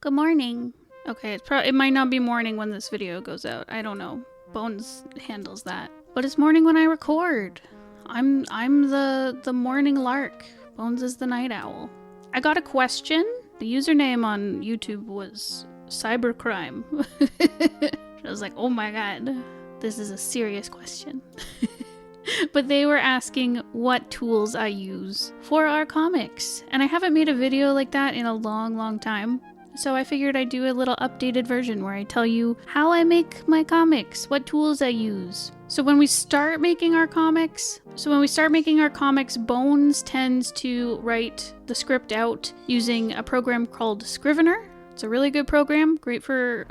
Good morning. Okay, it might not be morning when this video goes out. I don't know. Bones handles that. But it's morning when I record. I'm the morning lark. Bones is the night owl. I got a question. The username on YouTube was cybercrime. I was like, oh my god, this is a serious question. But they were asking what tools I use for our comics. And I haven't made a video like that in a long time. So I figured I'd do a little updated version where I tell you how I make my comics, what tools I use. So when we start making our comics, Bones tends to write the script out using a program called Scrivener. It's a really good program, great for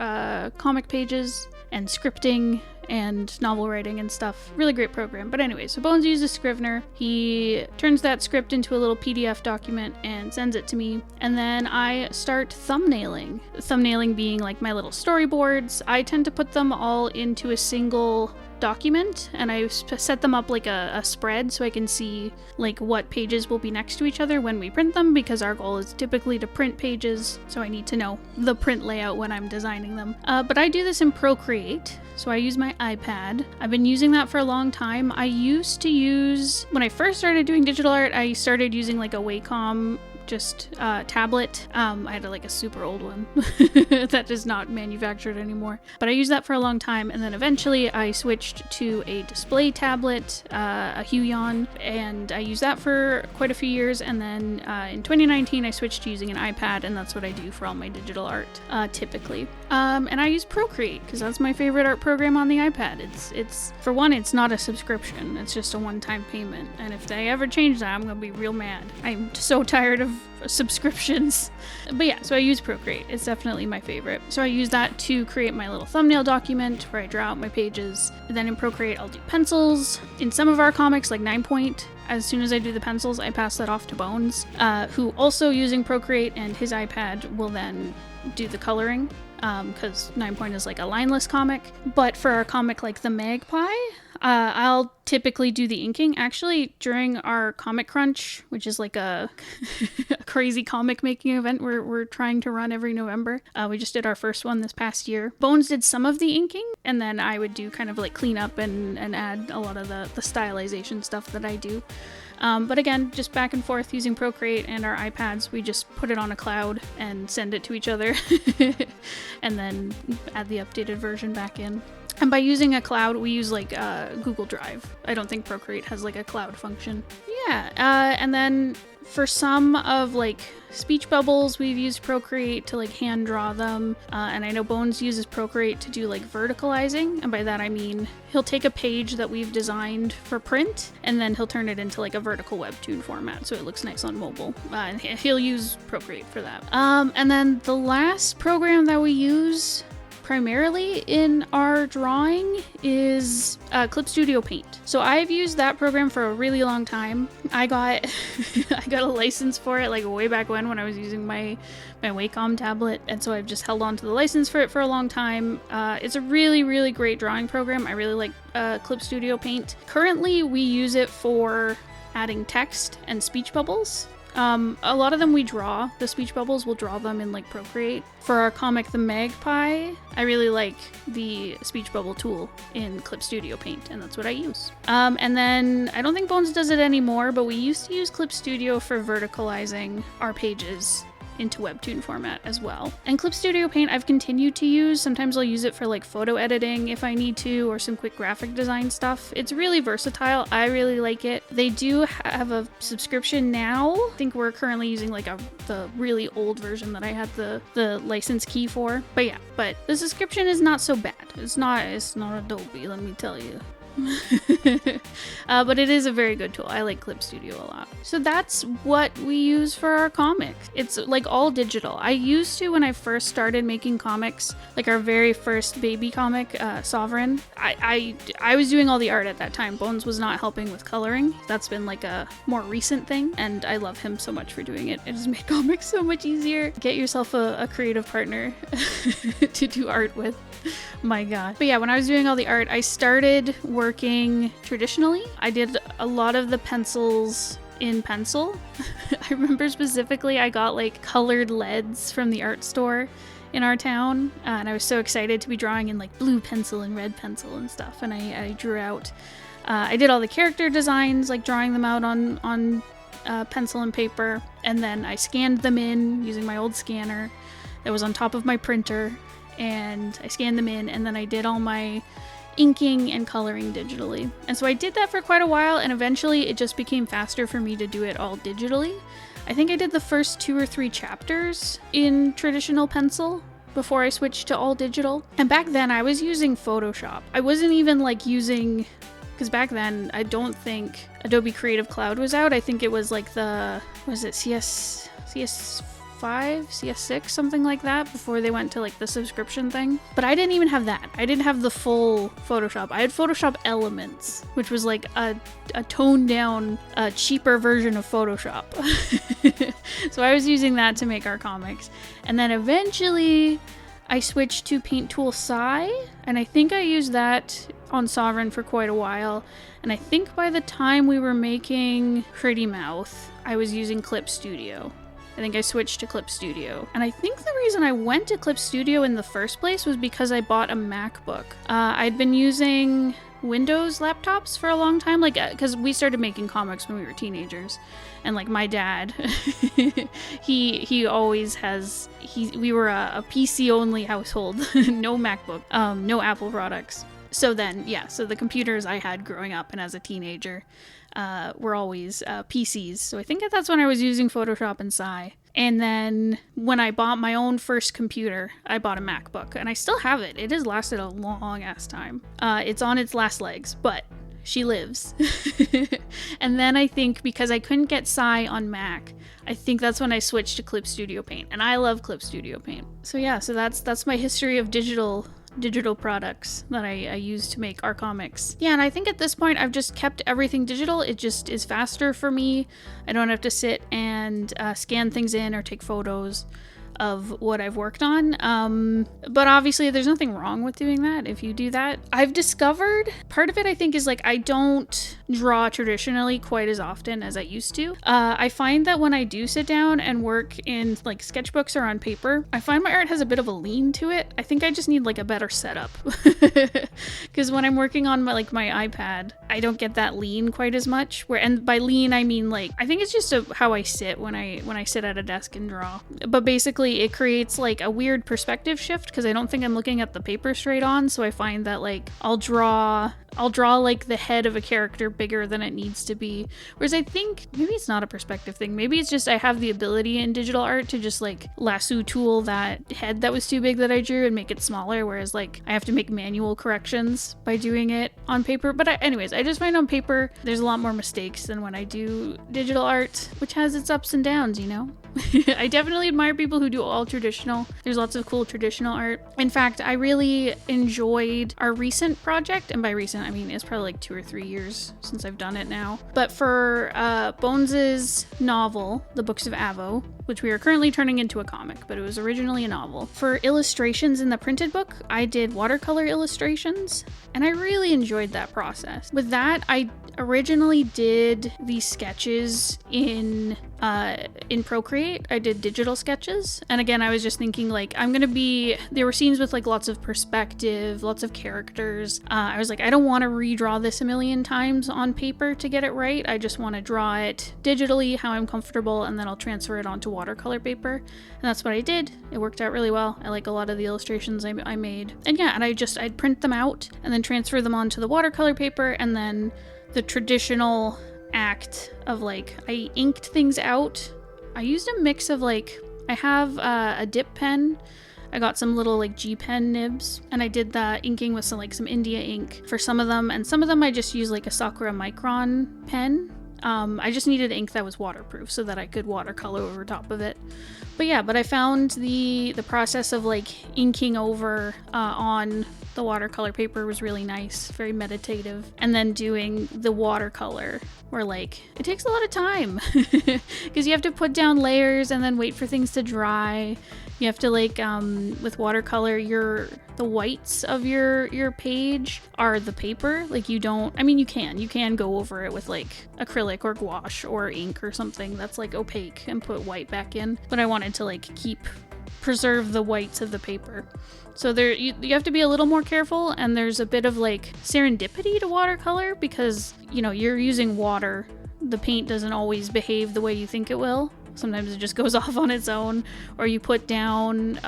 comic pages and scripting and novel writing and stuff. Really great program. But anyway, so Bones uses Scrivener. He turns that script into a little PDF document and sends it to me. And then I start thumbnailing. Thumbnailing being like my little storyboards. I tend to put them all into a single document, and I set them up like a spread so I can see like what pages will be next to each other when we print them, because our goal is typically to print pages, so I need to know the print layout when I'm designing them. But I do this in Procreate, so I use my iPad. I've been using that for a long time. I used to use, when I first started doing digital art, I started using like a Wacom tablet. I had like a super old one that is not manufactured anymore, but I used that for a long time, and then eventually I switched to a display tablet, a Huion, and I used that for quite a few years, and then in 2019 I switched to using an iPad, and that's what I do for all my digital art typically. And I use Procreate because that's my favorite art program on the iPad. It's for one, it's not a subscription, it's just a one-time payment, and if they ever change that, I'm gonna be real mad. I'm so tired of subscriptions. But yeah, so I use Procreate. It's definitely my favorite. So I use that to create my little thumbnail document where I draw out my pages. And then in Procreate, I'll do pencils. In some of our comics, like 9 Point, as soon as I do the pencils, I pass that off to Bones, who also using Procreate and his iPad will then do the coloring. Because 9 Point is like a lineless comic. But for our comic like The Magpie, I'll typically do the inking. Actually, during our Comic Crunch, which is like a crazy comic making event we're trying to run every November, we just did our first one this past year. Bones did some of the inking, and then I would do kind of like clean up and add a lot of the stylization stuff that I do. But again, just back and forth using Procreate and our iPads, we just put it on a cloud and send it to each other and then add the updated version back in. And by using a cloud, we use like Google Drive. I don't think Procreate has like a cloud function. Yeah, and then for some of like speech bubbles, we've used Procreate to like hand draw them. And I know Bones uses Procreate to do like verticalizing. And by that I mean he'll take a page that we've designed for print and then he'll turn it into like a vertical webtoon format so it looks nice on mobile. And he'll use Procreate for that. And then the last program that we use primarily in our drawing is Clip Studio Paint. So I've used that program for a really long time. I got a license for it like way back when I was using my Wacom tablet, and so I've just held on to the license for it for a long time. It's a really great drawing program. I really like Clip Studio Paint. Currently we use it for adding text and speech bubbles. A lot of them we draw. The speech bubbles, we'll draw them in like Procreate. For our comic The Magpie, I really like the speech bubble tool in Clip Studio Paint, and that's what I use. And then I don't think Bones does it anymore, but we used to use Clip Studio for verticalizing our pages into webtoon format as well. And Clip Studio Paint I've continued to use. Sometimes I'll use it for like photo editing if I need to, or some quick graphic design stuff. It's really versatile. I really like it. They do have a subscription now. I think we're currently using like the really old version that I had the license key for. But yeah, but the subscription is not so bad. It's not Adobe, let me tell you. But it is a very good tool. I like Clip Studio a lot. So that's what we use for our comics. It's like all digital. I used to, when I first started making comics, like our very first baby comic, Sovereign, I was doing all the art at that time. Bones was not helping with coloring. That's been like a more recent thing, and I love him so much for doing it. It has made comics so much easier. Get yourself a creative partner to do art with. My god. But yeah, when I was doing all the art, I started working traditionally. I did a lot of the pencils in pencil. I remember specifically I got like colored leads from the art store in our town, and I was so excited to be drawing in like blue pencil and red pencil and stuff, and I drew out, I did all the character designs, like drawing them out on pencil and paper, and then I scanned them in using my old scanner that was on top of my printer, and I scanned them in, and then I did all my inking and coloring digitally. And so I did that for quite a while, and eventually it just became faster for me to do it all digitally. I think I did the first 2 or 3 chapters in traditional pencil before I switched to all digital. And back then I was using Photoshop. I wasn't even like using, because back then I don't think Adobe Creative Cloud was out. I think it was like the, was it CS5, CS6, something like that, before they went to like the subscription thing. But I didn't even have that. I didn't have the full Photoshop. I had Photoshop Elements, which was like a toned down, cheaper version of Photoshop. So I was using that to make our comics. And then eventually I switched to Paint Tool Sai, and I think I used that on Sovereign for quite a while. And I think by the time we were making Pretty Mouth, I was using Clip Studio. I think I switched to Clip Studio. And I think the reason I went to Clip Studio in the first place was because I bought a MacBook. I'd been using Windows laptops for a long time, like, because we started making comics when we were teenagers. And like my dad, he always has, we were a PC only household, no MacBook, no Apple products. So then, yeah, so the computers I had growing up and as a teenager were always PCs. So I think that's when I was using Photoshop and Sai. And then when I bought my own first computer, I bought a MacBook, and I still have it. It has lasted a long ass time. It's on its last legs, but she lives. And then I think because I couldn't get Sai on Mac, I think that's when I switched to Clip Studio Paint, and I love Clip Studio Paint. So yeah, so that's my history of digital products that I use to make our comics. Yeah, and I think at this point I've just kept everything digital. It just is faster for me. I don't have to sit and scan things in or take photos of what I've worked on. But obviously there's nothing wrong with doing that if you do that. I've discovered part of it, I think, is like I don't draw traditionally quite as often as I used to. I find that when I do sit down and work in like sketchbooks or on paper, I find my art has a bit of a lean to it. I think I just need like a better setup. Because when I'm working on my iPad, I don't get that lean quite as much. And by lean I mean like, I think it's just how I sit when I sit at a desk and draw. But basically it creates like a weird perspective shift because I don't think I'm looking at the paper straight on. So I find that like I'll draw like the head of a character bigger than it needs to be. Whereas I think maybe it's not a perspective thing. Maybe it's just I have the ability in digital art to just like lasso tool that head that was too big that I drew and make it smaller. Whereas like I have to make manual corrections by doing it on paper. But anyways, I just find on paper there's a lot more mistakes than when I do digital art, which has its ups and downs, you know? I definitely admire people who do all traditional. There's lots of cool traditional art. In fact, I really enjoyed our recent project, and by recent I mean it's probably like 2 or 3 years since I've done it now. But for Bones's novel, The Books of Avo, which we are currently turning into a comic, but it was originally a novel. For illustrations in the printed book, I did watercolor illustrations, and I really enjoyed that process. With that, I originally did these sketches in Procreate. I did digital sketches, and again I was just thinking like there were scenes with like lots of perspective, lots of characters. I was like, I don't want to redraw this a million times on paper to get it right. I just want to draw it digitally how I'm comfortable, and then I'll transfer it onto watercolor paper. And that's what I did. It worked out really well. I like a lot of the illustrations I made, and yeah, and I'd print them out and then transfer them onto the watercolor paper, and then the traditional act of like I inked things out. I used a mix of like, I have a dip pen. I got some little like G pen nibs, and I did the inking with some India ink for some of them, and some of them I just used like a Sakura Micron pen. I just needed ink that was waterproof so that I could watercolor over top of it. But I found the process of like inking over on the watercolor paper was really nice, very meditative. And then doing the watercolor, where like it takes a lot of time because you have to put down layers and then wait for things to dry, You have to like, with watercolor, the whites of your page are the paper. Like you can go over it with like acrylic or gouache or ink or something that's like opaque and put white back in. But I wanted to like preserve the whites of the paper. So you have to be a little more careful, and there's a bit of like serendipity to watercolor because, you know, you're using water. The paint doesn't always behave the way you think it will. Sometimes it just goes off on its own, or you put down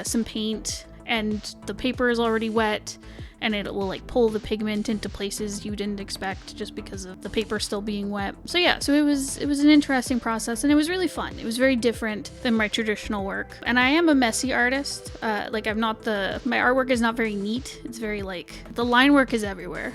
some paint and the paper is already wet, and it will like pull the pigment into places you didn't expect just because of the paper still being wet. So yeah, so it was an interesting process, and it was really fun. It was very different than my traditional work. And I am a messy artist. My artwork is not very neat. It's very like, the line work is everywhere.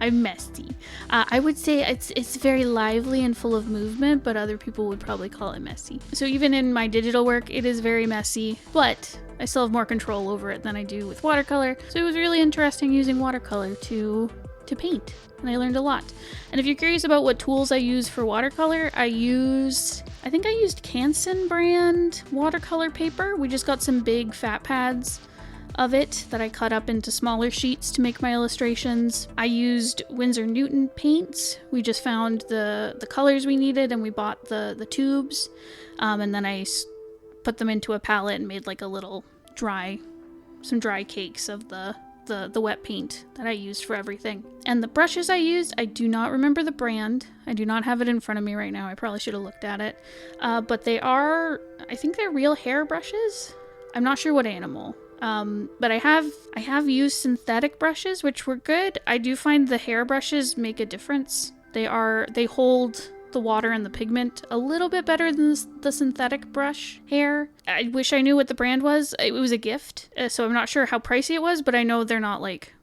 I'm messy. I would say it's very lively and full of movement, but other people would probably call it messy. So even in my digital work, it is very messy, but I still have more control over it than I do with watercolor. So it was really interesting using watercolor to paint, and I learned a lot. And if you're curious about what tools I use for watercolor, I think I used Canson brand watercolor paper. We just got some big fat pads of it that I cut up into smaller sheets to make my illustrations. I used Winsor Newton paints. We just found the colors we needed, and we bought the tubes, and then I put them into a palette and made like a little some dry cakes of the wet paint that I used for everything. And the brushes I used, I do not remember the brand. I do not have it in front of me right now. I probably should have looked at it. But I think they're real hair brushes. I'm not sure what animal. But I have used synthetic brushes, which were good. I do find the hair brushes make a difference. They hold the water and the pigment a little bit better than the synthetic brush hair. I wish I knew what the brand was. It was a gift, so I'm not sure how pricey it was, but I know they're not like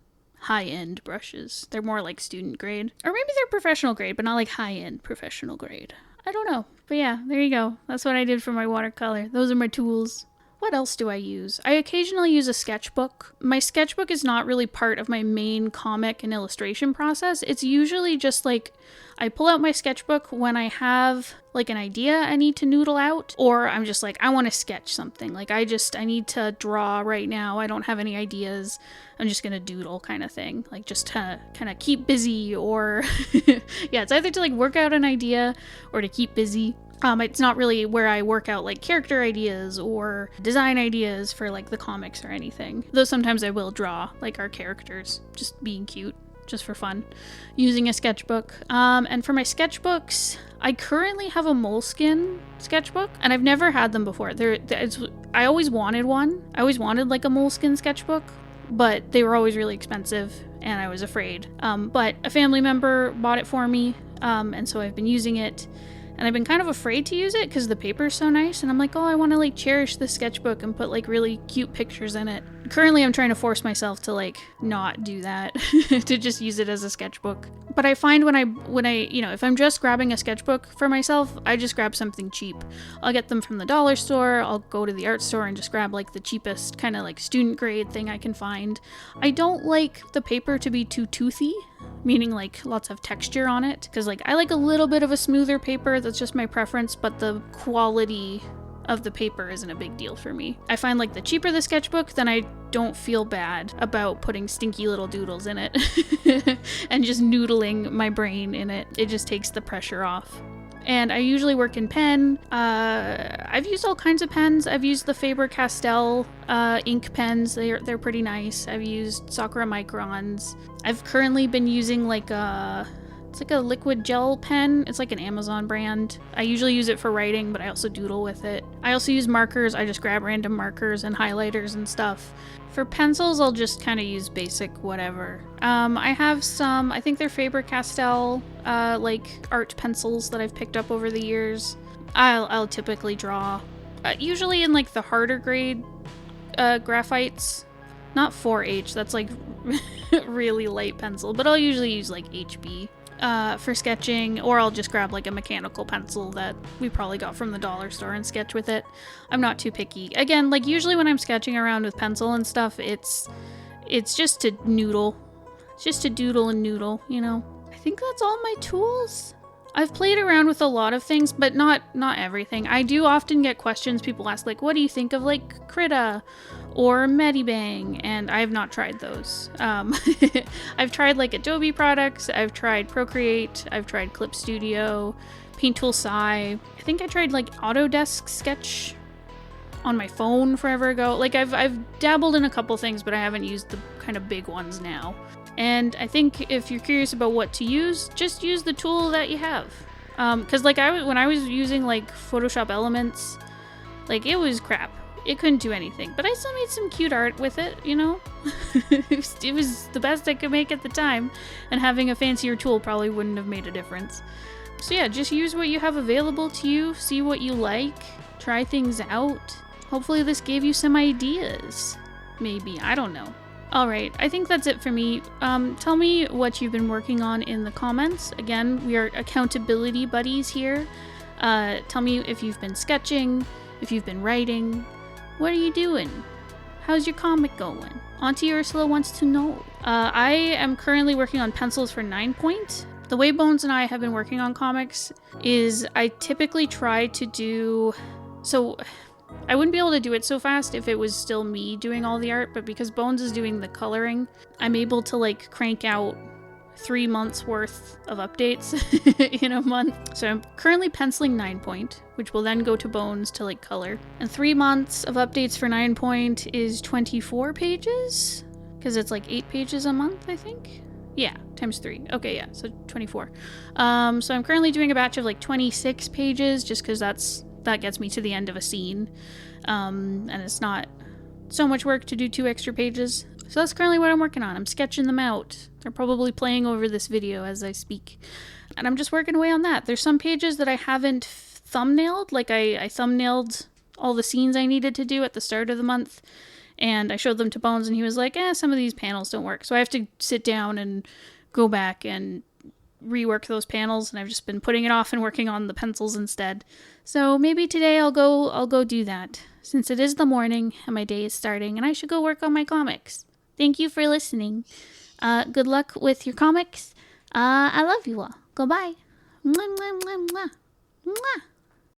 high-end brushes. They're more like student grade, or maybe they're professional grade, but not like high-end professional grade. I don't know, but yeah, there you go. That's what I did for my watercolor. Those are my tools. What else do I use? I occasionally use a sketchbook. My sketchbook is not really part of my main comic and illustration process. It's usually just like I pull out my sketchbook when I have like an idea I need to noodle out, or I'm just like, I want to sketch something. Like I need to draw right now. I don't have any ideas. I'm just gonna doodle kind of thing. Like just to kind of keep busy, or yeah, it's either to like work out an idea or to keep busy. It's not really where I work out like character ideas or design ideas for like the comics or anything. Though sometimes I will draw like our characters just being cute, just for fun, using a sketchbook. And for my sketchbooks, I currently have a Moleskine sketchbook, and I've never had them before. I always wanted one. I always wanted like a Moleskine sketchbook, but they were always really expensive, and I was afraid. But a family member bought it for me, and so I've been using it. And I've been kind of afraid to use it because the paper is so nice, and I'm like, oh, I want to like cherish this sketchbook and put like really cute pictures in it. Currently, I'm trying to force myself to like not do that, to just use it as a sketchbook. But I find when I, if I'm just grabbing a sketchbook for myself, I just grab something cheap. I'll get them from the dollar store. I'll go to the art store and just grab like the cheapest kind of like student grade thing I can find. I don't like the paper to be too toothy, meaning like lots of texture on it, because like I like a little bit of a smoother paper. That's just my preference, but the quality of the paper isn't a big deal for me. I find like the cheaper the sketchbook, then I don't feel bad about putting stinky little doodles in it and just noodling my brain in it. It just takes the pressure off. And I usually work in pen. I've used all kinds of pens. I've used the Faber-Castell ink pens. They're pretty nice. I've used Sakura Microns. I've currently been using it's like a liquid gel pen. It's like an Amazon brand. I usually use it for writing, but I also doodle with it. I also use markers. I just grab random markers and highlighters and stuff. For pencils, I'll just kind of use basic whatever. I have some, I think they're Faber-Castell, like art pencils that I've picked up over the years. I'll typically draw, usually in like the harder grade graphites. Not 4H, that's like really light pencil, but I'll usually use like HB. For sketching, or I'll just grab like a mechanical pencil that we probably got from the dollar store and sketch with it. I'm not too picky. Again, like usually when I'm sketching around with pencil and stuff, it's just to noodle. It's just to doodle and noodle, you know? I think that's all my tools. I've played around with a lot of things, but not everything. I do often get questions. People ask, like, what do you think of, like, Krita or Medibang? And I have not tried those. I've tried, like, Adobe products. I've tried Procreate. I've tried Clip Studio, Paint Tool Sai. I think I tried, like, Autodesk Sketch on my phone forever ago. Like, I've dabbled in a couple things, but I haven't used the kind of big ones now. And I think if you're curious about what to use, just use the tool that you have. Because like when I was using like Photoshop Elements, like it was crap. It couldn't do anything. But I still made some cute art with it, you know? It was the best I could make at the time. And having a fancier tool probably wouldn't have made a difference. So yeah, just use what you have available to you. See what you like. Try things out. Hopefully this gave you some ideas. Maybe. I don't know. Alright, I think that's it for me. Tell me what you've been working on in the comments. Again, we are accountability buddies here. Tell me if you've been sketching, if you've been writing. What are you doing? How's your comic going? Auntie Ursula wants to know. I am currently working on pencils for 9-point. The way Bones and I have been working on comics is I typically try to do... So... I wouldn't be able to do it so fast if it was still me doing all the art, but because Bones is doing the coloring, I'm able to like crank out 3 months worth of updates in a month. So I'm currently penciling 9-point, which will then go to Bones to like color. And 3 months of updates for 9-point is 24 pages, because it's like 8 pages a month, I think. Yeah, times 3. Okay, yeah, so 24. So I'm currently doing a batch of like 26 pages, just because that gets me to the end of a scene, and it's not so much work to do 2 extra pages. So that's currently what I'm working on. I'm sketching them out. They're probably playing over this video as I speak, and I'm just working away on that. There's some pages that I haven't thumbnailed, like I thumbnailed all the scenes I needed to do at the start of the month, and I showed them to Bones, and he was like, some of these panels don't work. So I have to sit down and go back and rework those panels, and I've just been putting it off and working on the pencils instead. So maybe today I'll go do that, since it is the morning and my day is starting and I should go work on my comics. Thank you for listening. Good luck with your comics. I love you all. Goodbye. Mwah, mwah, mwah, mwah. Mwah.